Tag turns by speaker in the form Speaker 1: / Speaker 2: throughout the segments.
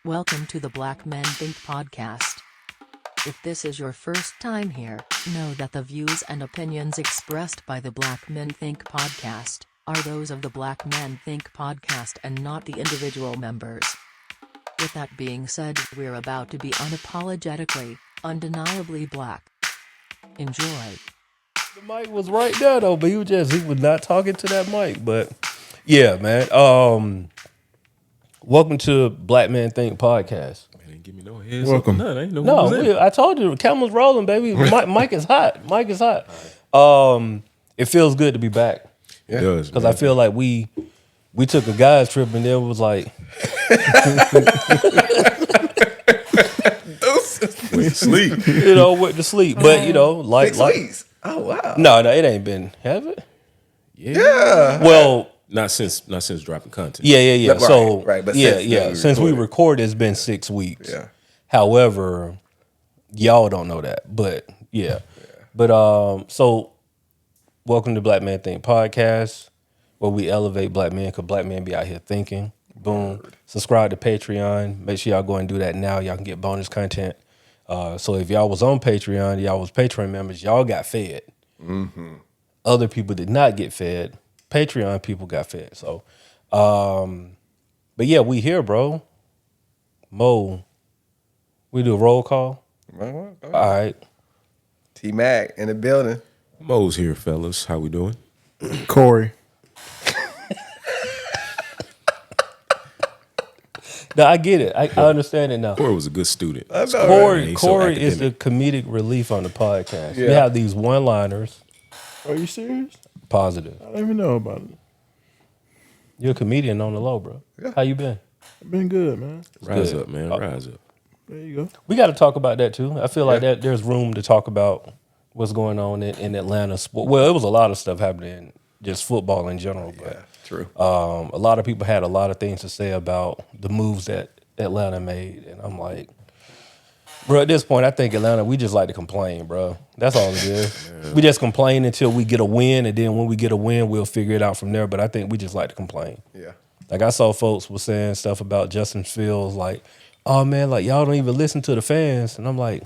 Speaker 1: Welcome to the Black Men Think podcast. If this is your first time here, know that the views and opinions expressed by the Black Men Think podcast are those of the Black Men Think podcast and not the individual members. With that being said, we're about to be unapologetically, undeniably black. Enjoy.
Speaker 2: The mic was right there though, but he was not talking to that mic. But yeah, man. Welcome to Black Men Think podcast.
Speaker 3: Man, ain't give me no heads.
Speaker 4: Welcome.
Speaker 3: Up. I ain't know who was in.
Speaker 2: I told you the camera's rolling, baby. Mic is hot. Mic is hot. It feels good to be back.
Speaker 3: It does,
Speaker 2: because I feel like we took a guys trip and then was like
Speaker 3: went to sleep.
Speaker 2: Went to sleep. But like
Speaker 4: 6 weeks. Oh wow.
Speaker 2: No, it ain't been. Have it?
Speaker 4: Yeah.
Speaker 2: Well,
Speaker 3: not since dropping content.
Speaker 2: Yeah.
Speaker 4: Right,
Speaker 2: So
Speaker 4: right, but
Speaker 2: since we recorded, it's been 6 weeks.
Speaker 4: Yeah.
Speaker 2: However, y'all don't know that, but yeah. But so welcome to Black Man Think podcast, where we elevate black men because black men be out here thinking. Boom. Subscribe to Patreon. Make sure y'all go and do that now. Y'all can get bonus content. So if y'all was on Patreon, y'all was Patreon members, y'all got fed. Mm-hmm. Other people did not get fed. Patreon people got fed. So, but yeah, we here, bro. Mo, we do a roll call. All right.
Speaker 4: T-Mac in the building.
Speaker 3: Mo's here, fellas. How we doing?
Speaker 4: Corey.
Speaker 2: No, I get it. I understand it now.
Speaker 3: Corey was a good student.
Speaker 2: Corey
Speaker 3: So
Speaker 2: is the
Speaker 3: academic.
Speaker 2: comedic relief on the podcast.
Speaker 4: Yeah.
Speaker 2: We have these one-liners.
Speaker 5: Are you serious?
Speaker 2: Positive.
Speaker 5: I don't even know about it.
Speaker 2: You're a comedian on the low, bro.
Speaker 4: Yeah.
Speaker 2: How you been?
Speaker 5: I've been good, man.
Speaker 3: Rise
Speaker 2: good.
Speaker 3: up, man. Rise up.
Speaker 5: There you go.
Speaker 2: We got to talk about that too. I feel like that there's room to talk about what's going on in Atlanta sport. Well, it was a lot of stuff happening, just football in general. But
Speaker 4: True.
Speaker 2: a lot of people had a lot of things to say about the moves that Atlanta made, and I'm like, bro, at this point, I think Atlanta, we just like to complain, bro. That's all it is. We just complain until we get a win, and then when we get a win, we'll figure it out from there. But I think we just like to complain.
Speaker 4: Yeah.
Speaker 2: Like I saw folks was saying stuff about Justin Fields, like, oh man, like y'all don't even listen to the fans, and I'm like,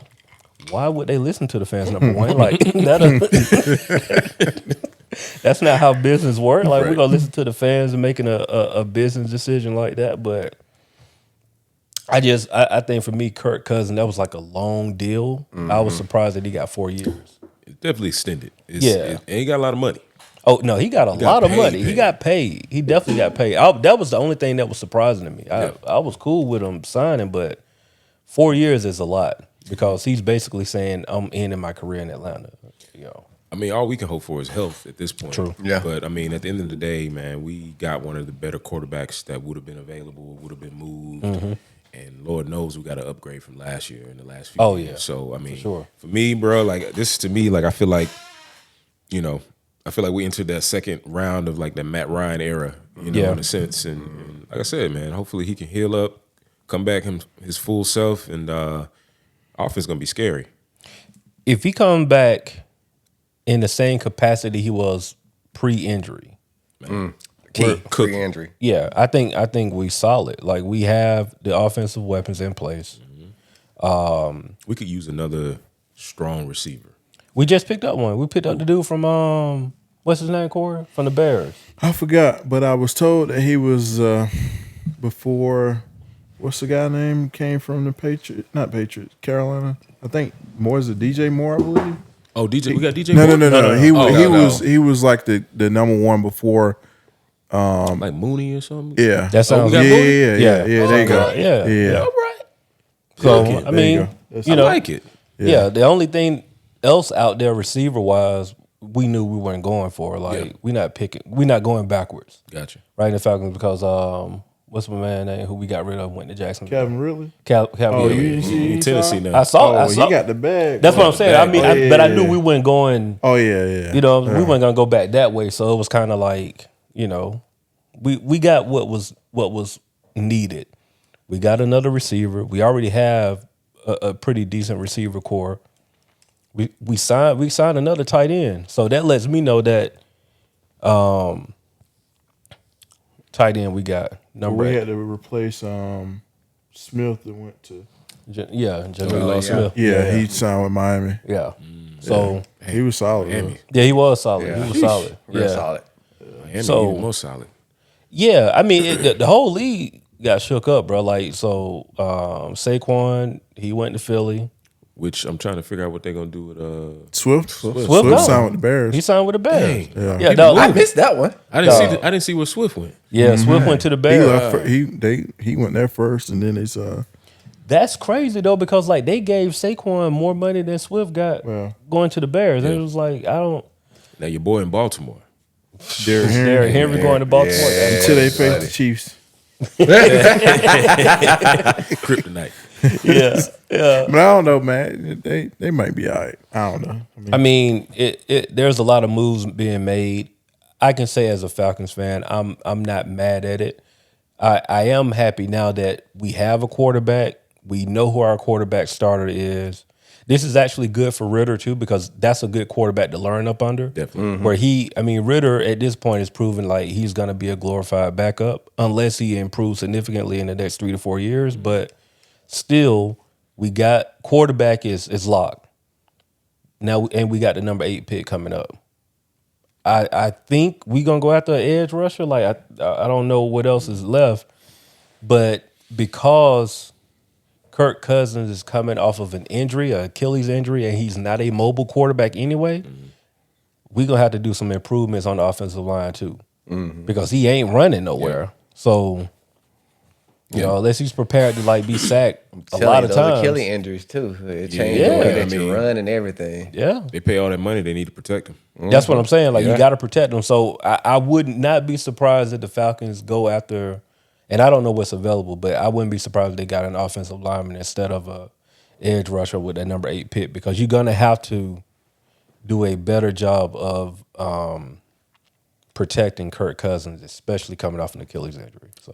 Speaker 2: why would they listen to the fans? Number one, like that's not how business works. Like we're gonna listen to the fans and making a business decision like that. But I think for me, Kirk Cousins, that was like a long deal. Mm-hmm. I was surprised that he got 4 years.
Speaker 3: It's definitely extended.
Speaker 2: Yeah.
Speaker 3: And he got a lot of money.
Speaker 2: Oh no, he got a lot of money.
Speaker 3: paid.
Speaker 2: He got paid. He definitely got paid. That was the only thing that was surprising to me. I was cool with him signing, but 4 years is a lot because he's basically saying I'm ending my career in Atlanta.
Speaker 3: I mean, all we can hope for is health at this point.
Speaker 2: True.
Speaker 4: Yeah.
Speaker 3: But I mean, at the end of the day, man, we got one of the better quarterbacks that would have been available, would have been moved.
Speaker 2: Mm-hmm.
Speaker 3: And Lord knows we got an upgrade from last year in the last few years.
Speaker 2: Yeah.
Speaker 3: So I mean,
Speaker 2: sure.
Speaker 3: For me, bro, like this to me, like I feel like we entered that second round of like the Matt Ryan era, in a sense. And like I said, man, hopefully he can heal up, come back his full self, and offense gonna be scary.
Speaker 2: If he come back in the same capacity he was pre-injury,
Speaker 4: Pre-injury.
Speaker 2: yeah, I think we solid. Like we have the offensive weapons in place.
Speaker 3: We could use another strong receiver.
Speaker 2: We just picked up one. We picked up the dude from what's his name, Corey? From the Bears.
Speaker 5: I forgot, but I was told that he was before. What's the guy name? Came from the Patriots, not Patriots, Carolina. I think Moore is a DJ Moore, I believe.
Speaker 3: Oh, DJ, we got DJ.
Speaker 5: No.
Speaker 3: Moore?
Speaker 5: He was like the number one before.
Speaker 3: Like Mooney or something.
Speaker 5: Yeah,
Speaker 2: That sounds
Speaker 5: yeah.
Speaker 2: good.
Speaker 5: There you go.
Speaker 2: Yeah.
Speaker 3: All right.
Speaker 2: So
Speaker 3: Okay,
Speaker 2: I mean,
Speaker 3: I like it.
Speaker 2: Yeah. The only thing else out there receiver wise, we knew we weren't going for. Like we're not going backwards.
Speaker 3: Gotcha.
Speaker 2: Right in the Falcons because what's my man name who we got rid of went to Jacksonville?
Speaker 5: Calvin Ridley.
Speaker 2: Calvin.
Speaker 5: Oh, you didn't see
Speaker 3: In Tennessee now.
Speaker 2: I saw.
Speaker 5: he got the bag.
Speaker 2: That's what I'm saying. I mean,
Speaker 5: bag.
Speaker 2: I knew we weren't going.
Speaker 5: Oh yeah.
Speaker 2: We weren't gonna go back that way. So it was kind of like we got what was needed. We got another receiver. We already have a pretty decent receiver core. We signed another tight end. So that lets me know that tight end we got number
Speaker 5: We
Speaker 2: 8.
Speaker 5: had to replace Smith that went to.
Speaker 2: Jamil Love
Speaker 4: yeah.
Speaker 2: Smith.
Speaker 5: Yeah, he signed with Miami.
Speaker 2: Yeah. So
Speaker 5: He was solid.
Speaker 3: Miami.
Speaker 2: yeah, he was solid.
Speaker 4: Yeah.
Speaker 2: He was solid.
Speaker 4: Real
Speaker 2: Yeah.
Speaker 4: solid.
Speaker 3: Miami
Speaker 2: So-
Speaker 3: even more solid.
Speaker 2: Yeah, I mean the whole league got shook up, bro. Like so, Saquon he went to Philly.
Speaker 3: Which I'm trying to figure out what they're gonna do with
Speaker 5: Swift
Speaker 2: gone.
Speaker 5: signed with the Bears.
Speaker 2: He signed with the Bears.
Speaker 3: Dang.
Speaker 2: Yeah,
Speaker 3: He
Speaker 2: dog.
Speaker 3: was
Speaker 4: I missed that one.
Speaker 3: I didn't see where Swift went.
Speaker 2: Yeah, Swift went to the
Speaker 5: He
Speaker 2: Bears.
Speaker 5: left. He went there first, and then they signed.
Speaker 2: That's crazy though, because like they gave Saquon more money than Swift got
Speaker 5: Yeah.
Speaker 2: going to the Bears. And
Speaker 3: Yeah.
Speaker 2: it was like I don't.
Speaker 3: Now your boy in Baltimore.
Speaker 5: Derrick
Speaker 2: Derrick Henry going to Baltimore.
Speaker 4: Yeah.
Speaker 5: until they face the Chiefs.
Speaker 3: Kryptonite.
Speaker 2: Yeah, yeah.
Speaker 5: But I don't know, man. They might be all right. I don't know.
Speaker 2: I mean, there's a lot of moves being made. I can say as a Falcons fan, I'm not mad at it. I am happy now that we have a quarterback. We know who our quarterback starter is. This is actually good for Ritter too, because that's a good quarterback to learn up under.
Speaker 3: Definitely.
Speaker 2: Where Ritter at this point is proven like he's going to be a glorified backup unless he improves significantly in the next 3 to 4 years. But still, we got quarterback is locked now, and we got the number 8 pick coming up. I think we gonna go after an edge rusher. Like I don't know what else is left, but because Kirk Cousins is coming off of an injury, an Achilles injury, and he's not a mobile quarterback anyway, we're going to have to do some improvements on the offensive line too, because he ain't running nowhere.
Speaker 3: Yeah.
Speaker 2: So, you know, unless he's prepared to like be sacked a lot of
Speaker 4: those
Speaker 2: times.
Speaker 4: Achilles injuries too. It changed
Speaker 2: Yeah,
Speaker 4: the way
Speaker 3: I
Speaker 4: that you
Speaker 3: mean-
Speaker 4: run and everything.
Speaker 2: Yeah.
Speaker 3: They pay all that money, they need to protect him.
Speaker 2: That's what I'm saying. Like,
Speaker 4: Yeah.
Speaker 2: you got to protect them. So I would not be surprised if the Falcons go after, and I don't know what's available, but I wouldn't be surprised if they got an offensive lineman instead of a edge rusher with that number 8 pick, because you're going to have to do a better job of protecting Kirk Cousins, especially coming off an Achilles injury. So,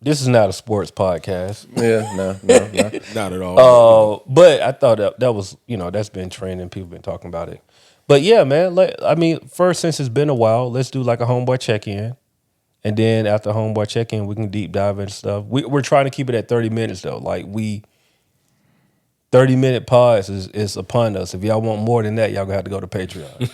Speaker 2: this is not a sports podcast.
Speaker 4: Yeah, no.
Speaker 3: Not at all.
Speaker 2: But I thought that was, that's been trending. People been talking about it. But yeah, man, first, since it's been a while, let's do like a homeboy check-in. And then after homeboy check-in, we can deep dive into stuff. We're trying to keep it at 30 minutes though. Like 30-minute pods is upon us. If y'all want more than that, y'all gonna have to go to Patreon.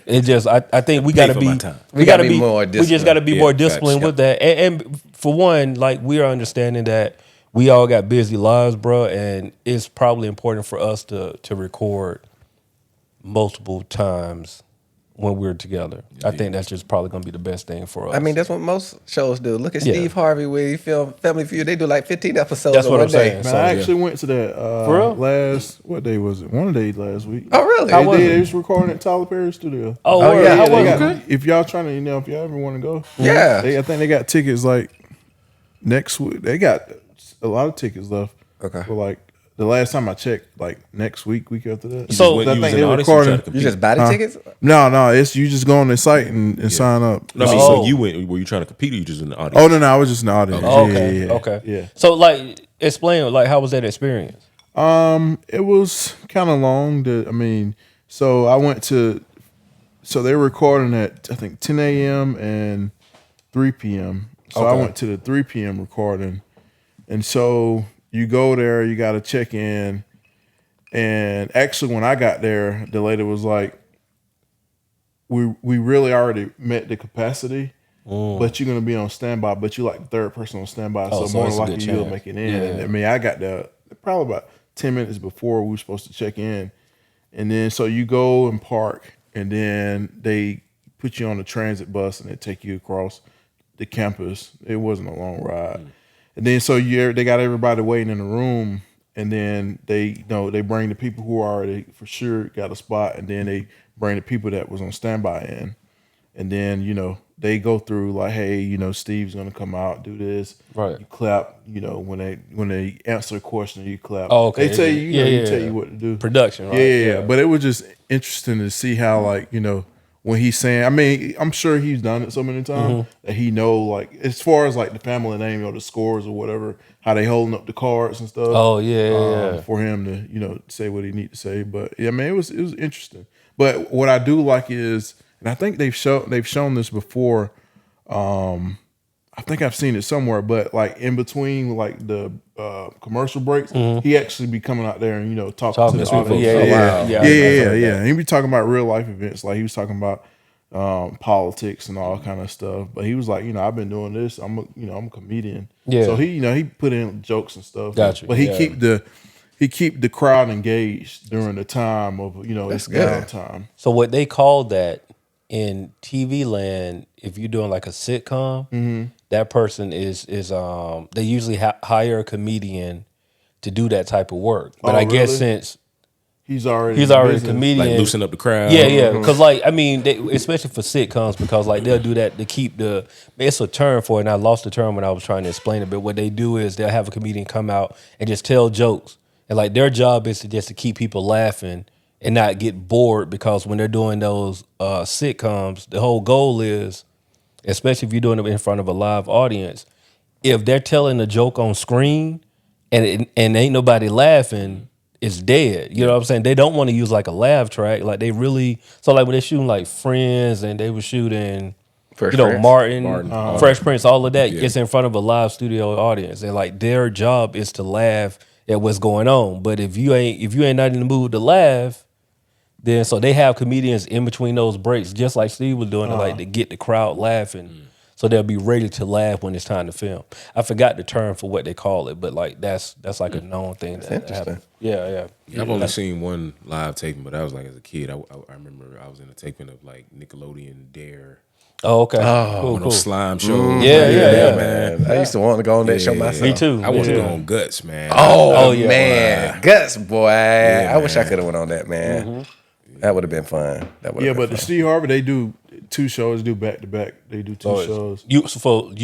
Speaker 2: It just, I think we gotta
Speaker 3: for
Speaker 2: be,
Speaker 3: my time.
Speaker 2: we gotta be
Speaker 4: more
Speaker 2: We just
Speaker 4: disciplined.
Speaker 2: gotta be
Speaker 3: Yeah,
Speaker 2: more
Speaker 3: facts.
Speaker 2: disciplined with that. And for one, like, we are understanding that we all got busy lives, bro, and it's probably important for us to record multiple times when we're together. I think that's just probably gonna be the best thing for us.
Speaker 4: I mean, that's what most shows do. Look at
Speaker 2: Yeah.
Speaker 4: Steve Harvey when he filmed Family Feud. They do like 15 episodes
Speaker 2: That's
Speaker 4: in
Speaker 2: what
Speaker 4: one
Speaker 2: I'm
Speaker 4: day.
Speaker 2: saying.
Speaker 5: Man,
Speaker 2: So,
Speaker 5: I
Speaker 2: yeah.
Speaker 5: actually went to that
Speaker 2: For real?
Speaker 5: what day was it? One day last week.
Speaker 4: Oh, really?
Speaker 2: How
Speaker 5: They
Speaker 2: was
Speaker 5: did.
Speaker 2: it?
Speaker 5: They was recording at Tyler Perry Studio.
Speaker 2: Oh,
Speaker 4: Oh,
Speaker 2: word.
Speaker 4: yeah,
Speaker 2: How
Speaker 4: they
Speaker 2: was
Speaker 5: They
Speaker 2: it?
Speaker 5: got- if y'all trying to, if y'all ever want to go,
Speaker 4: Yeah.
Speaker 5: I think they got tickets like next week. They got a lot of tickets left.
Speaker 4: Okay.
Speaker 5: For like the last time I checked, like next week after that.
Speaker 2: So-
Speaker 3: When
Speaker 5: I
Speaker 3: you was
Speaker 5: think
Speaker 3: in
Speaker 5: they
Speaker 3: the audience, you
Speaker 5: recording.
Speaker 3: tried to compete.
Speaker 4: You just buy the tickets?
Speaker 5: No, it's you just go on the site and sign up.
Speaker 3: No, I mean,
Speaker 2: Oh.
Speaker 3: so you went, were you trying to compete or you just in the audience?
Speaker 5: Oh no, I was just in the audience.
Speaker 2: Oh,
Speaker 5: Yeah,
Speaker 2: okay.
Speaker 5: yeah,
Speaker 2: Okay.
Speaker 5: yeah.
Speaker 2: So, like, explain, like, how was that experience?
Speaker 5: It was kind of long. So I went to. So they were recording at I think 10 a.m. and 3 p.m. So I
Speaker 2: Okay.
Speaker 5: went to the 3 p.m. recording, and so you go there, you got to check in, and actually when I got there, the lady was like, "We really already met the capacity." But you're gonna be on standby. But you like the third person on standby,
Speaker 2: Oh,
Speaker 5: so
Speaker 2: so
Speaker 5: more
Speaker 2: it's
Speaker 5: than
Speaker 2: a good
Speaker 5: likely you'll
Speaker 2: chance.
Speaker 5: make it in.
Speaker 2: Yeah.
Speaker 5: And, I got there probably about 10 minutes before we were supposed to check in, and then so you go and park, and then they put you on the transit bus and they take you across the campus. It wasn't a long ride, and then so they got everybody waiting in the room, and then they they bring the people who already for sure got a spot, and then they bring the people that was on standby in. And then, they go through like, hey, Steve's gonna come out, do this.
Speaker 2: Right.
Speaker 5: You clap, when they answer a question, you clap.
Speaker 2: Oh, okay.
Speaker 5: They tell you,
Speaker 2: Yeah,
Speaker 5: they
Speaker 2: yeah,
Speaker 5: tell
Speaker 2: yeah.
Speaker 5: you what to do.
Speaker 2: Production, right?
Speaker 5: Yeah. But it was just interesting to see how, like, when he's saying, I'm sure he's done it so many times that he know, like, as far as like the family name or the scores or whatever, how they holding up the cards and stuff.
Speaker 2: Oh, yeah.
Speaker 5: For him to, say what he need to say. But yeah, man, it was interesting. But what I do like is, and I think they've shown this before. I I think I've seen it somewhere, but like in between like the commercial breaks, he actually be coming out there and talking to the
Speaker 2: to people.
Speaker 5: audience.
Speaker 2: Yeah.
Speaker 5: He be talking about real life events, like he was talking about politics and all kind of stuff. But he was like, I've been doing this. I'm a comedian.
Speaker 2: Yeah.
Speaker 5: So he put in jokes and stuff.
Speaker 2: Gotcha.
Speaker 5: But he keep the crowd engaged during the time of its
Speaker 4: good.
Speaker 5: downtime.
Speaker 2: So what they call that in TV land, if you're doing like a sitcom, that person is they usually hire a comedian to do that type of work. But I guess
Speaker 5: really?
Speaker 2: since
Speaker 5: He's already
Speaker 2: he's already a
Speaker 5: business.
Speaker 2: comedian,
Speaker 3: Like loosen up the crowd.
Speaker 2: yeah, because like I mean, especially for sitcoms, because like they'll do that to keep it's a term for it, and I lost the term when I was trying to explain it. But what they do is they'll have a comedian come out and just tell jokes, and like their job is to keep people laughing and not get bored, because when they're doing those sitcoms, the whole goal is, especially if you're doing it in front of a live audience, if they're telling a joke on screen and ain't nobody laughing, it's dead. You know what I'm saying? They don't want to use like a laugh track. Like they really, so like when they're shooting like Friends and they were shooting,
Speaker 4: Fresh Prince.
Speaker 2: Martin, Fresh Prince, all of that, it's in front of a live studio audience. And like their job is to laugh at what's going on. But if you ain't not in the mood to laugh, then so they have comedians in between those breaks, just like Steve was doing, like to get the crowd laughing. So they'll be ready to laugh when it's time to film. I forgot the term for what they call it, but like that's like a known thing that happens. Yeah.
Speaker 3: I've only seen one live taping, but that was like as a kid. I remember I was in a taping of like Nickelodeon Dare.
Speaker 2: Oh, okay.
Speaker 3: One
Speaker 2: Cool.
Speaker 3: of those slime shows.
Speaker 2: Yeah,
Speaker 4: man. I used to want to go on that show myself.
Speaker 2: Me too.
Speaker 3: I want to go on Guts, man.
Speaker 4: Oh,
Speaker 2: yeah.
Speaker 4: man, Guts, boy. I wish I
Speaker 3: man.
Speaker 4: could have went on that, man. That would have been fun.
Speaker 5: But the Steve Harvey, they do 2 shows, do back to back. They do 2 shows.
Speaker 2: You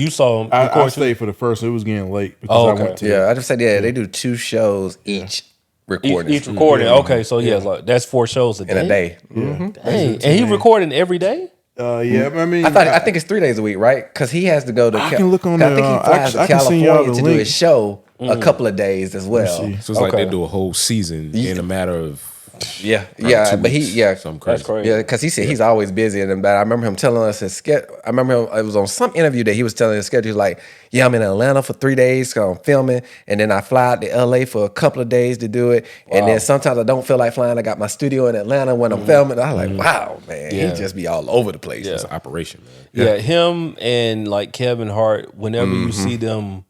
Speaker 2: saw him.
Speaker 5: I stayed for the first. It was getting late because I went to.
Speaker 4: I just said they do 2 shows each recording.
Speaker 2: Each recording. Okay, so like that's 4 shows a day.
Speaker 4: in a day.
Speaker 2: Dang. And he recording every day?
Speaker 5: Yeah, I mean,
Speaker 4: I think it's 3 days a week, right? Because he has to go to.
Speaker 5: I can look on
Speaker 4: I think he flies
Speaker 5: I
Speaker 4: to
Speaker 5: can send y'all
Speaker 4: California
Speaker 5: the
Speaker 4: to do
Speaker 5: link.
Speaker 4: his show a couple of days as well.
Speaker 5: see.
Speaker 3: So it's like they do a whole season in a matter of
Speaker 4: Yeah,
Speaker 3: 2
Speaker 4: but
Speaker 3: weeks.
Speaker 4: something
Speaker 3: crazy.
Speaker 2: That's crazy.
Speaker 4: Yeah, because he said he's always busy, and but I remember him telling us his schedule. I remember it was on some interview that he was telling his schedule. He's like, I'm in Atlanta for 3 days, so I'm filming, and then I fly out to LA for a couple of days to do it, and then sometimes I don't feel like flying. I got my studio in Atlanta when I'm filming. I'm like, wow, man, he just be all over the place.
Speaker 3: It's an operation, man.
Speaker 2: Yeah, him and like Kevin Hart, whenever you see them,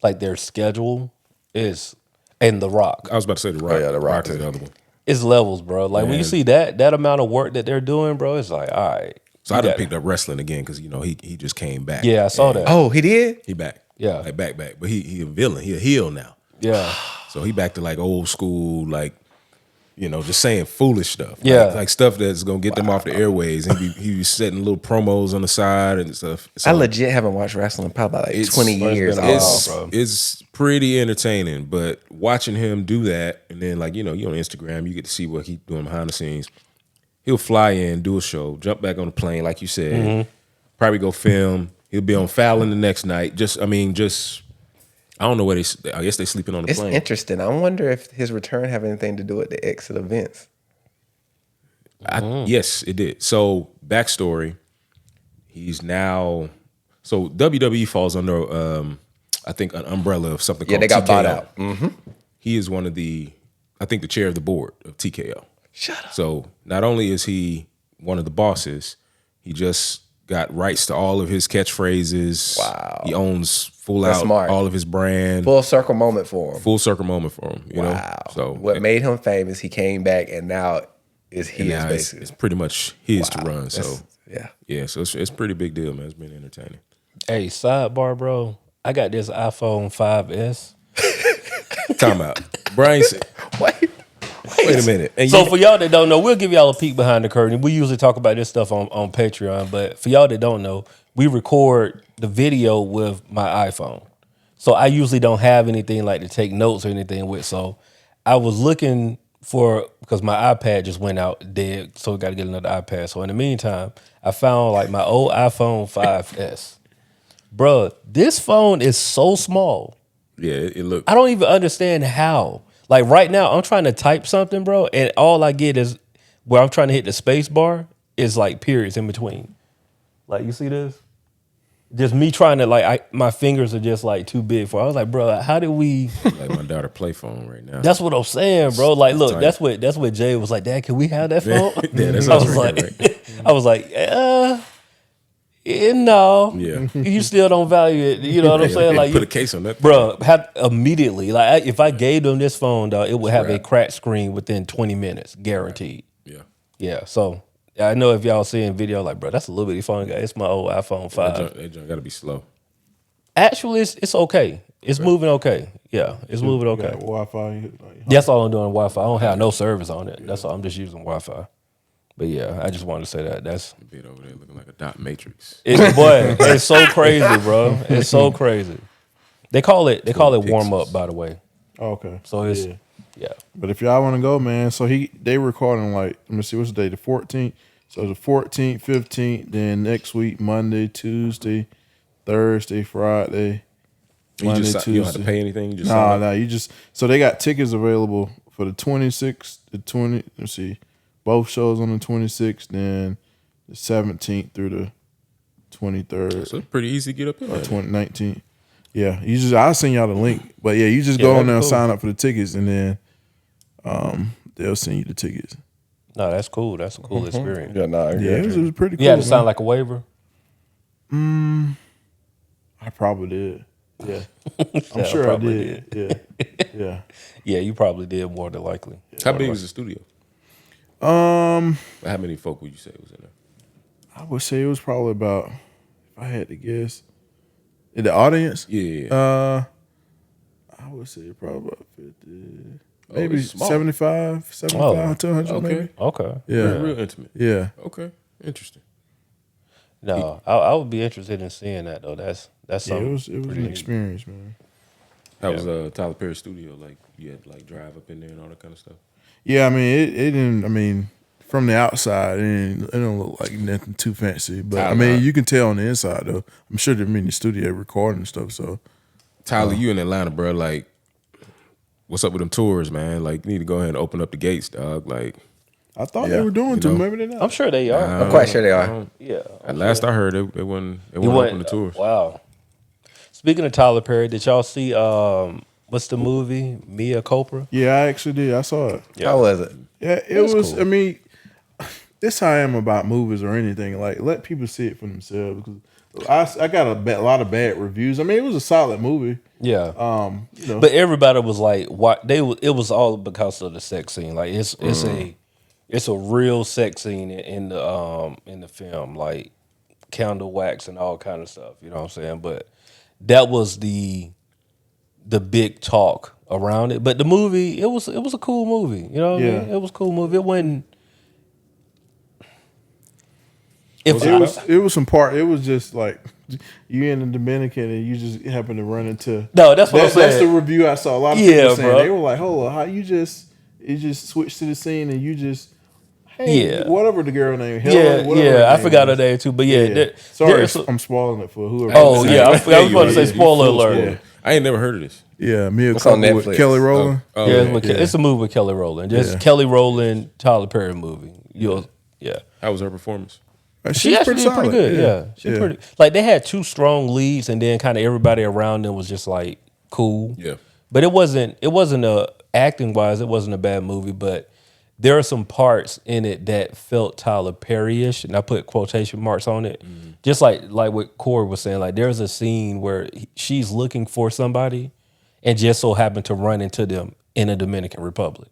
Speaker 2: like their schedule is, and The Rock.
Speaker 3: I was about to say The Rock.
Speaker 4: yeah, The Rock
Speaker 3: is
Speaker 4: too.
Speaker 3: the other one.
Speaker 2: It's levels, bro. Like when you see that amount of work that they're doing, bro, it's like, all right.
Speaker 3: So I done picked up wrestling again because he just came back.
Speaker 2: Yeah, I saw that.
Speaker 4: Oh, he did?
Speaker 3: He back.
Speaker 2: Yeah.
Speaker 3: Like back. But he a villain. He a heel now.
Speaker 2: Yeah.
Speaker 3: So he back to like old school, like, just saying foolish stuff.
Speaker 2: Yeah.
Speaker 3: Like stuff that's gonna get them off the airways. And he was setting little promos on the side and stuff. So
Speaker 4: I legit haven't watched wrestling in probably like 20 years.
Speaker 2: been a
Speaker 3: it's,
Speaker 2: bro.
Speaker 3: it's pretty entertaining, but watching him do that, and then like you on Instagram, you get to see what he's doing behind the scenes. He'll fly in, do a show, jump back on the plane, like you said, probably go film. He'll be on Fallon the next night. I don't know where I guess they sleeping on the
Speaker 4: It's
Speaker 3: plane.
Speaker 4: interesting. I wonder if his return have anything to do with the exit events.
Speaker 3: Yes, it did. So backstory, he's now WWE falls under I think an umbrella of something called
Speaker 4: They got
Speaker 3: TKO.
Speaker 4: bought out.
Speaker 3: He is one of the chair of the board of TKO.
Speaker 4: Shut up.
Speaker 3: So not only is he one of the bosses, he just got rights to all of his catchphrases.
Speaker 4: Wow.
Speaker 3: He owns
Speaker 4: That's
Speaker 3: out
Speaker 4: smart.
Speaker 3: all of his brand.
Speaker 4: Full circle moment for him.
Speaker 3: Full circle moment for him. You know.
Speaker 4: Wow.
Speaker 3: So
Speaker 4: what made him famous, he came back and now is his
Speaker 3: now
Speaker 4: basically.
Speaker 3: it's pretty much his to run. So
Speaker 4: Yeah.
Speaker 3: so it's a pretty big deal, man. It's been entertaining.
Speaker 2: Hey, sidebar, bro. I got this iPhone 5S.
Speaker 3: Time out. Brian said, wait a minute. And
Speaker 2: So for y'all that don't know, we'll give y'all a peek behind the curtain. We usually talk about this stuff on Patreon, but for y'all that don't know, we record the video with my iPhone. So I usually don't have anything like to take notes or anything with. So I was looking because my iPad just went out dead, so we got to get another iPad. So in the meantime, I found like my old iPhone 5S. Bruh, this phone is so small.
Speaker 3: yeah, it looked.
Speaker 2: I don't even understand how. Like right now, I'm trying to type something, bro, and all I get is where I'm trying to hit the space bar is like periods in between. Like you see this? just me trying to like, my fingers are just like too big for. I was like, bro, how did we?
Speaker 3: Like my daughter play phone right now.
Speaker 2: That's what I'm saying, bro. Like,
Speaker 3: It's
Speaker 2: look,
Speaker 3: tight.
Speaker 2: that's what Jay was like. Dad, can we have that phone?
Speaker 3: Yeah, that's
Speaker 2: I
Speaker 3: us
Speaker 2: was
Speaker 3: right
Speaker 2: like,
Speaker 3: there, right?
Speaker 2: I was like, no,
Speaker 3: Yeah.
Speaker 2: you still don't value it. You know what I'm saying? Like,
Speaker 3: put a case on that,
Speaker 2: bro. Have immediately, like, if I gave them this phone, dog, it would have a
Speaker 3: wrap.
Speaker 2: cracked screen within 20 minutes, guaranteed.
Speaker 3: Yeah.
Speaker 2: Yeah. So I know if y'all seeing video, like, bro, that's a little bitty phone, guy. It's my old iPhone 5.
Speaker 3: That junk got to be slow.
Speaker 2: Actually, it's okay. It's moving okay. Yeah, it's moving
Speaker 5: You got
Speaker 2: okay.
Speaker 5: Wi-Fi.
Speaker 2: That's all I'm doing on Wi-Fi. I don't have no service on it. That's all. I'm just using Wi-Fi. But yeah, I just wanted to say that. That's
Speaker 3: Bit over there looking like a dot matrix.
Speaker 2: boy. It's so crazy, bro. It's so crazy. They call it warm up, by the way.
Speaker 5: Oh, okay.
Speaker 2: So it's yeah.
Speaker 5: But if y'all want to go, man, so they recording like, let me see, what's the day? The 14th. So the 14th, 15th, then next week, Monday, Tuesday, Thursday, Friday, Monday, Tuesday.
Speaker 3: You don't have to pay anything. You just
Speaker 5: Nah, you just, so they got tickets available for the 26th, the 20, let's see, both shows on the 26th, then the 17th through the 23rd.
Speaker 3: So it's pretty easy to get up in
Speaker 5: Or
Speaker 3: there.
Speaker 5: 2019. Yeah, I'll send y'all the link. But yeah, you just go on there and sign up for the tickets, and then they'll send you the tickets.
Speaker 2: No, that's cool. That's a cool experience.
Speaker 4: Yeah, nah,
Speaker 5: Yeah, it was pretty cool.
Speaker 2: You had to
Speaker 5: man.
Speaker 2: sign like a waiver.
Speaker 5: I probably did. Yeah, I'm
Speaker 2: Yeah,
Speaker 5: sure I
Speaker 2: probably
Speaker 5: did. Yeah.
Speaker 2: Yeah, you probably did more than likely.
Speaker 3: How big is the studio?
Speaker 5: How
Speaker 3: many folk would you say was in there?
Speaker 5: I would say it was probably about, if I had to guess, in the audience.
Speaker 3: Yeah.
Speaker 5: I would say probably about 50,
Speaker 3: Oh,
Speaker 5: maybe
Speaker 3: it's small.
Speaker 5: 75 to 100
Speaker 3: Okay.
Speaker 5: maybe.
Speaker 2: Okay.
Speaker 5: Yeah.
Speaker 3: Real intimate.
Speaker 5: Yeah.
Speaker 3: Okay. Interesting.
Speaker 2: No, I would be interested in seeing that though. That's
Speaker 5: Yeah,
Speaker 2: something.
Speaker 5: it was
Speaker 2: pretty
Speaker 5: an
Speaker 2: neat.
Speaker 5: experience, man.
Speaker 3: How was Tyler Perry's studio? Like you had to like drive up in there and all that kind of stuff.
Speaker 5: Yeah, I mean, it didn't. I mean, from the outside, it don't look like nothing too fancy. But I mean, you can tell on the inside though. I'm sure they're in the studio recording and stuff. So
Speaker 3: Tyler, you in Atlanta, bro? Like, what's up with them tours, man? Like, you need to go ahead and open up the gates, dog. Like,
Speaker 5: I thought they were doing too. Maybe they're not.
Speaker 2: I'm sure they are.
Speaker 4: I'm quite sure they are.
Speaker 2: Yeah.
Speaker 3: at last I heard, they wouldn't open the tours.
Speaker 2: Wow. Speaking of Tyler Perry, did y'all see what's the movie Mia Copra?
Speaker 5: Yeah, I actually did. I saw it.
Speaker 4: How was it?
Speaker 5: Yeah, it was.
Speaker 2: cool.
Speaker 5: I mean, this how I am about movies or anything. Like, let people see it for themselves. Because I got a lot of bad reviews. I mean, it was a solid movie.
Speaker 2: Yeah.
Speaker 5: You know,
Speaker 2: But everybody was like, "What?" It was all because of the sex scene. Like it's a real sex scene in the film, like candle wax and all kind of stuff. You know what I'm saying? But that was the big talk around it. But the movie, it was a cool movie. You know what I mean? It was a cool movie. It wasn't.
Speaker 5: it was some part. It was just like you in the Dominican and you just happen to run into.
Speaker 2: No, that's what I'm saying.
Speaker 5: That's the review I saw. A lot of
Speaker 2: Yeah,
Speaker 5: people saying
Speaker 2: bro.
Speaker 5: they were like, "Hold on, how you just switched to the scene and you just." Hey,
Speaker 2: Yeah.
Speaker 5: whatever the girl name. Helen, whatever her
Speaker 2: I
Speaker 5: name
Speaker 2: forgot her
Speaker 5: was.
Speaker 2: name too. But yeah,
Speaker 5: Sorry,
Speaker 2: there's
Speaker 5: I'm spoiling it for whoever.
Speaker 2: oh
Speaker 5: hasn't
Speaker 2: yeah,
Speaker 5: seen
Speaker 2: I
Speaker 5: it.
Speaker 2: was about to say
Speaker 3: You
Speaker 2: spoiler
Speaker 3: full
Speaker 2: alert.
Speaker 3: spoiler. I ain't never heard of this.
Speaker 5: Yeah, Mia
Speaker 4: It's on
Speaker 5: Copra with
Speaker 4: Netflix.
Speaker 5: Kelly Rowland.
Speaker 3: Oh,
Speaker 2: Yeah,
Speaker 3: yeah.
Speaker 2: it's a movie with Kelly Rowland. Just
Speaker 5: Yeah.
Speaker 2: Kelly Rowland, Tyler Perry movie. Yeah.
Speaker 3: How was her performance?
Speaker 2: She actually did pretty good. Yeah. She pretty like they had two strong leads and then kind of everybody around them was just like cool.
Speaker 3: Yeah.
Speaker 2: But it wasn't a acting wise, it wasn't a bad movie, but there are some parts in it that felt Tyler Perry-ish, and I put quotation marks on it. Just like what Corey was saying, like there's a scene where she's looking for somebody and just so happened to run into them in the Dominican Republic.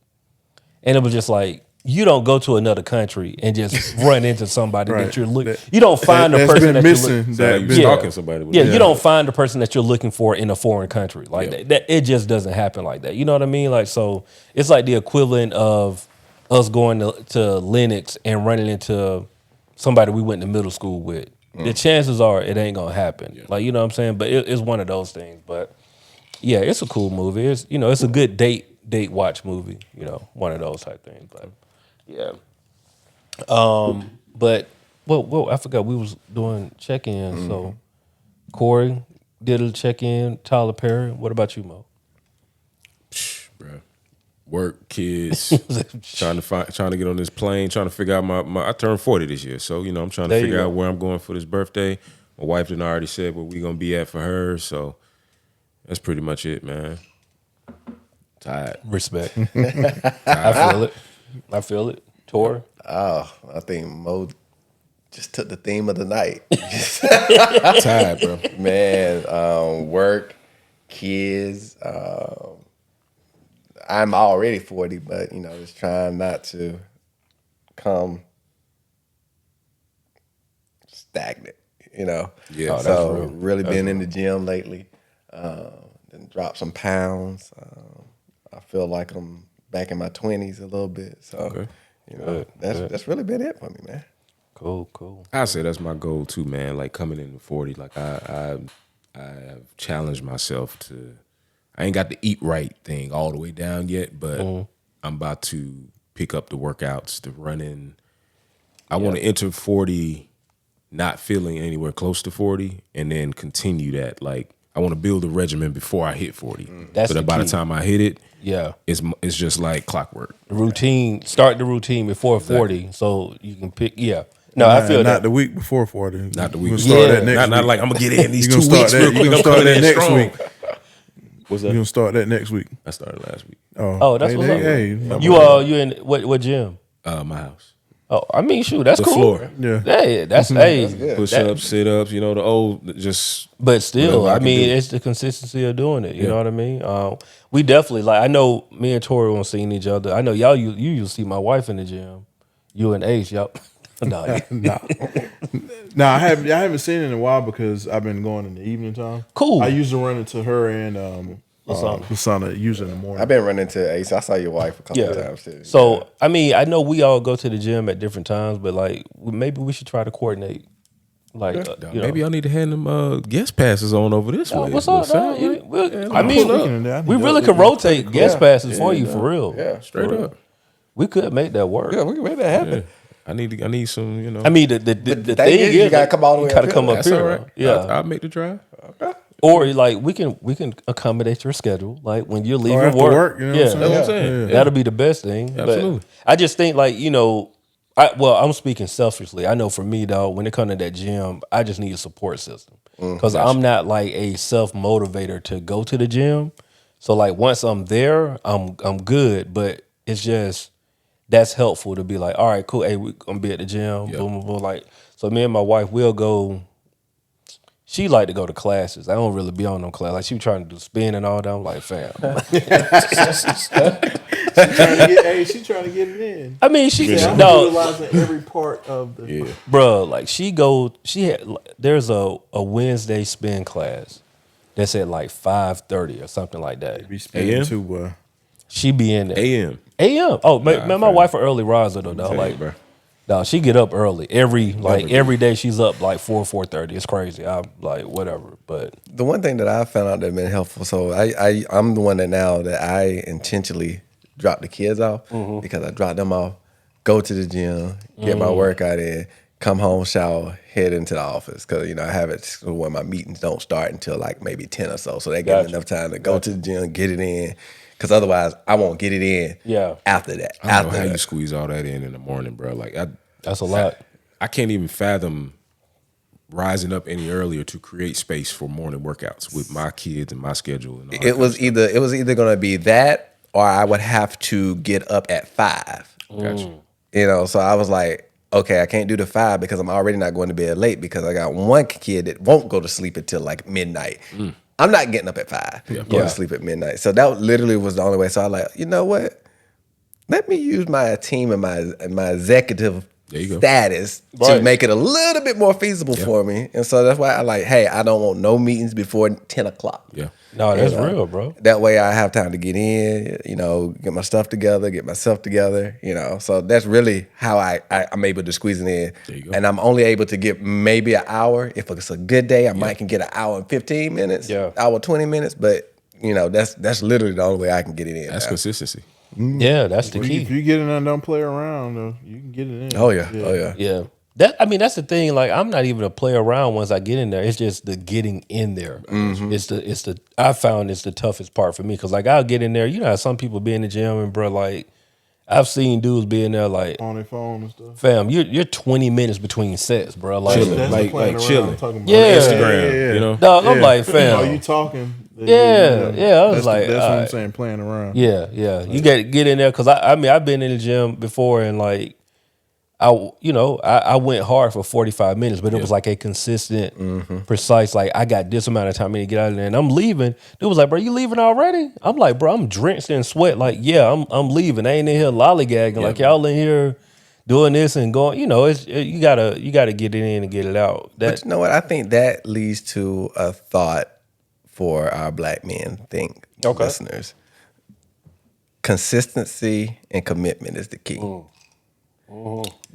Speaker 2: And it was just like, you don't go to another country and just run into somebody that you're looking. You don't find the person that you're looking.
Speaker 3: So you stalking somebody. With
Speaker 2: You don't find the person that you're looking for in a foreign country like that. It just doesn't happen like that. You know what I mean? Like so, it's like the equivalent of us going to Lenox and running into somebody we went to middle school with. The chances are it ain't gonna happen. Like you know what I'm saying? But it's one of those things. But yeah, it's a cool movie. It's it's a good date watch movie. You know, one of those type things. But yeah. But well, I forgot we was doing check-ins. So Corey did a check-in. Tyler Perry. What about you, Mo?
Speaker 3: Bruh. Work, kids, trying to get on this plane, trying to figure out my I turned 40 this year, so I'm trying to figure out where I'm going for this birthday, My wife done already said where we gonna be at for her, so that's pretty much it, man. Tired.
Speaker 2: Respect. I feel it. I feel it. Tor.
Speaker 4: Oh, I think Mo just took the theme of the night.
Speaker 3: Tired, bro.
Speaker 4: Man, work, kids. I'm already 40, but just trying not to come stagnant.
Speaker 3: Yeah. Oh,
Speaker 2: that's
Speaker 4: so
Speaker 2: real.
Speaker 4: really been in the gym lately. Then dropped some pounds. I feel like I'm back in my 20s a little bit. So that's really been it for me, man.
Speaker 2: Cool.
Speaker 3: I say that's my goal too, man. Like coming into 40, like I have challenged myself to. I ain't got the eat right thing all the way down yet, but I'm about to pick up the workouts, the running. I want to enter 40 not feeling anywhere close to 40 and then continue that. Like I want to build a regimen before I hit 40.
Speaker 2: That's
Speaker 3: so
Speaker 2: the
Speaker 3: that by the
Speaker 2: key.
Speaker 3: time I hit it,
Speaker 2: Yeah.
Speaker 3: it's just like clockwork.
Speaker 2: Start the routine before 40 so you can pick. Yeah. No, I feel
Speaker 5: not
Speaker 2: that.
Speaker 5: the week before 40.
Speaker 3: Not the
Speaker 5: We're
Speaker 3: week.
Speaker 5: gonna start
Speaker 2: Yeah.
Speaker 5: that next
Speaker 3: Not
Speaker 5: week.
Speaker 3: like I'm gonna get in these
Speaker 5: You
Speaker 3: 2
Speaker 5: gonna
Speaker 3: weeks
Speaker 5: start
Speaker 3: real
Speaker 5: that-
Speaker 3: quick.
Speaker 5: you
Speaker 3: I'm
Speaker 5: gonna start
Speaker 3: coming
Speaker 5: that
Speaker 3: in
Speaker 5: next
Speaker 3: strong.
Speaker 5: week.
Speaker 3: What's
Speaker 5: You
Speaker 3: that?
Speaker 5: gonna start that next week?
Speaker 3: I started last week.
Speaker 2: Oh, that's what's up.
Speaker 5: Hey,
Speaker 2: You in what gym?
Speaker 3: My house.
Speaker 2: Oh, I mean, shoot, that's
Speaker 3: The
Speaker 2: cool.
Speaker 3: floor.
Speaker 5: Yeah.
Speaker 2: Hey, that's hey.
Speaker 3: Push ups, sit ups, the old just.
Speaker 2: But still,
Speaker 3: Whatever I
Speaker 2: I
Speaker 3: can
Speaker 2: mean,
Speaker 3: do.
Speaker 2: it's the consistency of doing it. You
Speaker 3: Yeah.
Speaker 2: know what I mean? We definitely like. I know me and Tori won't seen each other. I know y'all. You usually see my wife in the gym. You and Ace, y'all. No,
Speaker 5: No, I haven't seen it in a while because I've been going in the evening time.
Speaker 2: Cool.
Speaker 5: I usually run into her and Hasana usually in the morning.
Speaker 4: I've been running to Ace. I saw your wife a couple
Speaker 2: yeah.
Speaker 4: of times too.
Speaker 2: So I mean, I know we all go to the gym at different times, but like maybe we should try to coordinate. Like
Speaker 3: Maybe I need to hand them guest passes on over this way.
Speaker 2: what's
Speaker 3: What's
Speaker 2: up?
Speaker 3: up?
Speaker 2: I mean,
Speaker 5: Speaking of that,
Speaker 2: we really could rotate guest passes for you for real.
Speaker 4: Yeah,
Speaker 3: Straight
Speaker 4: for real.
Speaker 3: up.
Speaker 2: We could make that work.
Speaker 4: Yeah, we can make that happen.
Speaker 3: I need some.
Speaker 2: I mean, the
Speaker 4: thing
Speaker 2: thing
Speaker 4: is,
Speaker 2: is,
Speaker 4: you gotta come all the way
Speaker 2: you gotta
Speaker 4: up
Speaker 2: come
Speaker 4: here.
Speaker 2: up
Speaker 3: That's
Speaker 2: here.
Speaker 3: all right.
Speaker 2: Yeah,
Speaker 3: I'll make the drive.
Speaker 2: or like we can accommodate your schedule. Like when you're leaving
Speaker 5: after work, you know what I'm saying?
Speaker 3: That's what I'm saying.
Speaker 2: That'll be the best thing.
Speaker 3: Absolutely.
Speaker 2: But I just think like I'm speaking selfishly. I know for me though, when it comes to that gym, I just need a support system because I'm not like a self motivator to go to the gym. So like once I'm there, I'm good. But it's just that's helpful to be like, all right, cool. Hey, we're gonna be at the gym.
Speaker 3: Yeah.
Speaker 2: Boom, boom, boom. Like so, me and my wife will go. She like to go to classes. I don't really be on no class. Like she was trying to do spin and all that. I'm like, fam.
Speaker 5: She's trying to get it in.
Speaker 2: I mean, she
Speaker 5: I'm
Speaker 2: no.
Speaker 5: utilizing every part of the.
Speaker 3: Yeah.
Speaker 2: Bruh, like there's a Wednesday spin class that's at like 5:30 or something like that.
Speaker 5: Be spinning
Speaker 3: AM?
Speaker 5: too, boy.
Speaker 2: She be in there.
Speaker 3: AM.
Speaker 2: AM. Oh, man, my
Speaker 3: fair.
Speaker 2: wife an early riser though, dog.
Speaker 3: Tell
Speaker 2: Like,
Speaker 3: you, bro.
Speaker 2: dog, she get up early. Every day she's up like 4:30. It's crazy. I'm like, whatever. But
Speaker 4: The one thing that I found out that been helpful, so I'm the one that I intentionally drop the kids off because I drop them off, go to the gym, get my workout in, come home, shower, head into the office because I have it where my meetings don't start until like maybe 10 or so, so they give me enough time to go to the gym, get it in. Because otherwise, I won't get it in.
Speaker 2: Yeah.
Speaker 4: After that,
Speaker 3: I don't know how you squeeze all that in the morning, bro. Like
Speaker 2: that's a lot.
Speaker 3: I can't even fathom rising up any earlier to create space for morning workouts with my kids and my schedule. And all that
Speaker 4: it was either going to be that or I would have to get up at 5.
Speaker 3: Gotcha.
Speaker 4: So I was like, okay, I can't do the 5 because I'm already not going to bed late because I got one kid that won't go to sleep until like midnight. I'm not getting up at 5, going to sleep at midnight. So that literally was the only way. So I was like, you know what? Let me use my team and my executive
Speaker 3: There you go.
Speaker 4: status to
Speaker 2: Right.
Speaker 4: make it a little bit more feasible for me. And so that's why I like, hey, I don't want no meetings before 10 o'clock.
Speaker 3: Yeah.
Speaker 2: No, that's real, bro.
Speaker 4: That way I have time to get in, get my stuff together, get myself together, So that's really how I'm able to squeeze it in.
Speaker 3: There you go.
Speaker 4: And I'm only able to get maybe an hour. If it's a good day, I might can get an hour and 15 minutes, hour 20 minutes. But, that's literally the only way I can get it in.
Speaker 3: That's
Speaker 4: now.
Speaker 3: consistency.
Speaker 2: Yeah, that's the
Speaker 5: If
Speaker 2: key.
Speaker 5: you get in there and don't play around, you can get it in.
Speaker 4: Oh, yeah. Oh, yeah.
Speaker 2: Yeah. That's the thing. Like, I'm not even a play around once I get in there. It's just the getting in there. I found it's the toughest part for me. Cause like I'll get in there. You know how some people be in the gym and bro, like I've seen dudes being there like,
Speaker 5: on their phone and stuff.
Speaker 2: fam, you're 20 minutes between sets, bro. Like,
Speaker 3: Chilling.
Speaker 5: That's
Speaker 3: Like-
Speaker 5: the playing
Speaker 3: like
Speaker 5: around
Speaker 3: chilling.
Speaker 5: I'm talking about.
Speaker 2: Yeah.
Speaker 3: Instagram, you know?
Speaker 2: dog, I'm like, fam.
Speaker 5: Are you talking?
Speaker 2: Yeah, yeah, I was like,
Speaker 5: that's what I'm
Speaker 2: alright.
Speaker 5: saying. Playing around.
Speaker 2: Yeah, yeah. You got to get in there because I mean, I've been in the gym before and like, I went hard for 45 minutes, but it was like a consistent, precise, like I got this amount of time to get out of there and I'm leaving. It was like, bro, you leaving already? I'm like, bro, I'm drenched in sweat. Like, yeah, I'm leaving. I ain't in here lollygagging. Like y'all in here doing this and going, you gotta get it in and get it out.
Speaker 4: But you know what? I think that leads to a thought for our Black Men Think listeners. Consistency and commitment is the key.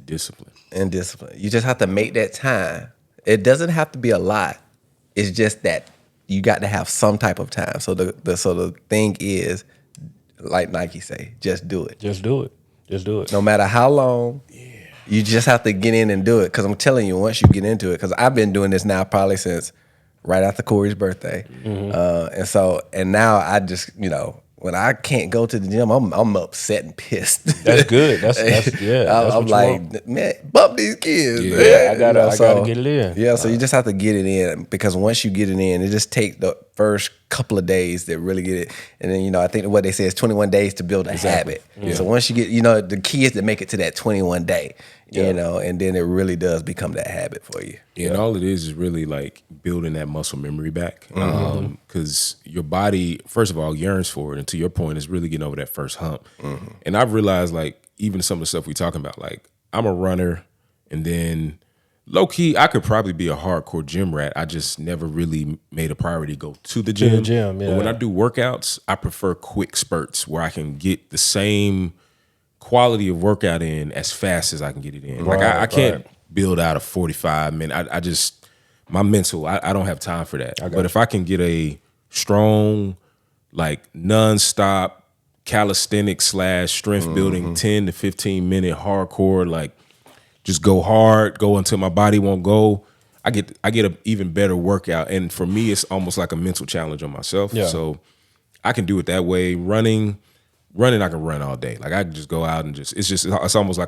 Speaker 3: Discipline.
Speaker 4: And discipline. You just have to make that time. It doesn't have to be a lot. It's just that you got to have some type of time. So the thing is, like Nike say, just do it.
Speaker 2: Just do it. Just do it.
Speaker 4: No matter how long, you just have to get in and do it. Because I'm telling you, once you get into it, because I've been doing this now probably since right after Corey's birthday, and now I just when I can't go to the gym, I'm upset and pissed.
Speaker 2: That's good. That's yeah. That's
Speaker 4: I'm
Speaker 2: what you
Speaker 4: like,
Speaker 2: want.
Speaker 4: man, bump these kids.
Speaker 3: Yeah,
Speaker 4: man.
Speaker 2: I gotta get it in.
Speaker 4: Yeah, so you just have to get it in because once you get it in, it just takes the first couple of days to really get it. And then I think what they say is 21 days to build a habit.
Speaker 2: Yeah.
Speaker 4: So once you get, the key is to make it to that 21 day. And then it really does become that habit for you.
Speaker 3: Yeah, and all it is really like building that muscle memory back. Because your body, first of all, yearns for it. And to your point, is really getting over that first hump. And I've realized, like, even some of the stuff we're talking about, like, I'm a runner, and then low key, I could probably be a hardcore gym rat. I just never really made a priority to go to the gym. But when I do workouts, I prefer quick spurts where I can get the same quality of workout in as fast as I can get it in. Like I can't build out a 45 minute. I just my mental. I don't have time for that. But if I can get a strong, like nonstop calisthenics / strength building 10 to 15 minute hardcore, like just go hard, go until my body won't go. I get an even better workout. And for me, it's almost like a mental challenge on myself.
Speaker 2: Yeah.
Speaker 3: So I can do it that way. Running, I can run all day. Like I can just go out and it's almost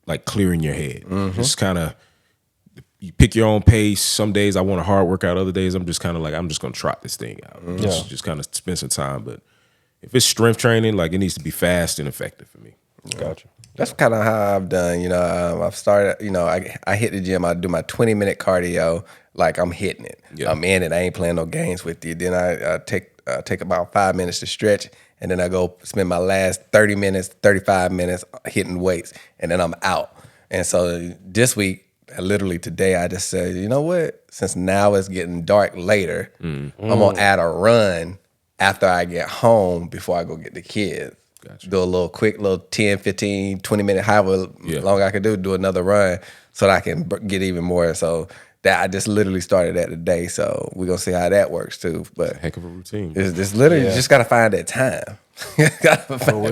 Speaker 3: like clearing your head. Just kind of you pick your own pace. Some days I want a hard workout. Other days I'm just kind of like I'm just gonna trot this thing out. Just kind of spend some time. But if it's strength training, like it needs to be fast and effective for me.
Speaker 2: Gotcha.
Speaker 4: That's kind of how I've done. I've started. I hit the gym. I do my 20-minute cardio. Like I'm hitting it.
Speaker 3: Yeah.
Speaker 4: I'm in it. I ain't playing no games with you. Then I take about 5 minutes to stretch, and then I go spend my last 30 minutes, 35 minutes hitting weights, and then I'm out. And so this week, literally today, I just said, you know what? Since now it's getting dark later, I'm gonna add a run after I get home before I go get the kids.
Speaker 3: Gotcha.
Speaker 4: Do a little quick, little 10, 15, 20 minute, however long I can do another run so that I can get even more. So that I just literally started that today. So we're going to see how that works too. But
Speaker 3: Heck of a routine.
Speaker 4: it's literally you just got to find that time.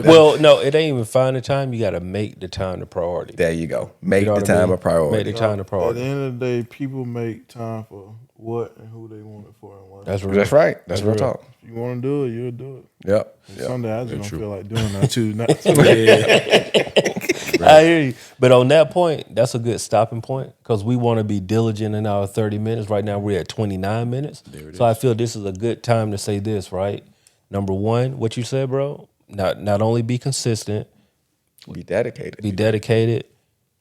Speaker 2: Well, no, it ain't even find the time. You got to make the time the priority.
Speaker 4: There you go. Make
Speaker 2: You know
Speaker 4: the
Speaker 2: what I
Speaker 4: time
Speaker 2: mean?
Speaker 4: a priority.
Speaker 2: Make the time the
Speaker 5: At
Speaker 2: priority.
Speaker 5: the end of the day, people make time for what and who they want it for and why.
Speaker 2: That's real.
Speaker 4: That's right. That's real
Speaker 2: real.
Speaker 4: talk.
Speaker 5: If you want to do it, you'll do it.
Speaker 4: Yep.
Speaker 5: Sunday, I just don't
Speaker 3: true.
Speaker 5: feel like doing that too.
Speaker 2: I hear you. But on that point, that's a good stopping point because we want to be diligent in our 30 minutes. Right now, we're at 29 minutes. So I feel this is a good time to say this, right? Number one, what you said, bro, not only be consistent,
Speaker 4: Be dedicated.
Speaker 2: be dedicated,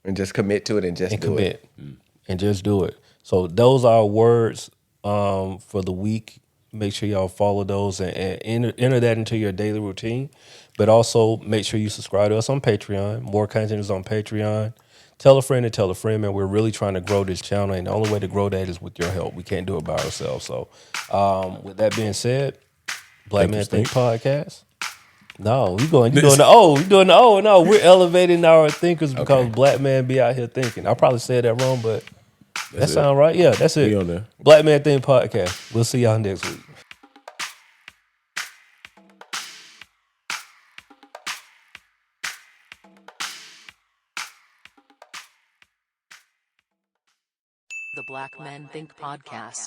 Speaker 4: And just commit to it and just
Speaker 2: and
Speaker 4: do
Speaker 2: commit.
Speaker 4: it.
Speaker 2: And just do it. So those are our words for the week. Make sure y'all follow those and enter that into your daily routine. But also make sure you subscribe to us on Patreon. More content is on Patreon. Tell a friend and tell a friend, man. We're really trying to grow this channel, and the only way to grow that is with your help. We can't do it by ourselves. So with that being said, Black Man Think Podcast. No, you're doing the O. You're doing the O. No, we're elevating our thinkers because Black man be out here thinking. I probably said that wrong, but that sound right. Yeah, that's it.
Speaker 3: We on there.
Speaker 2: Black Man Think Podcast. We'll see y'all next week.
Speaker 1: The Black Men Think Podcast.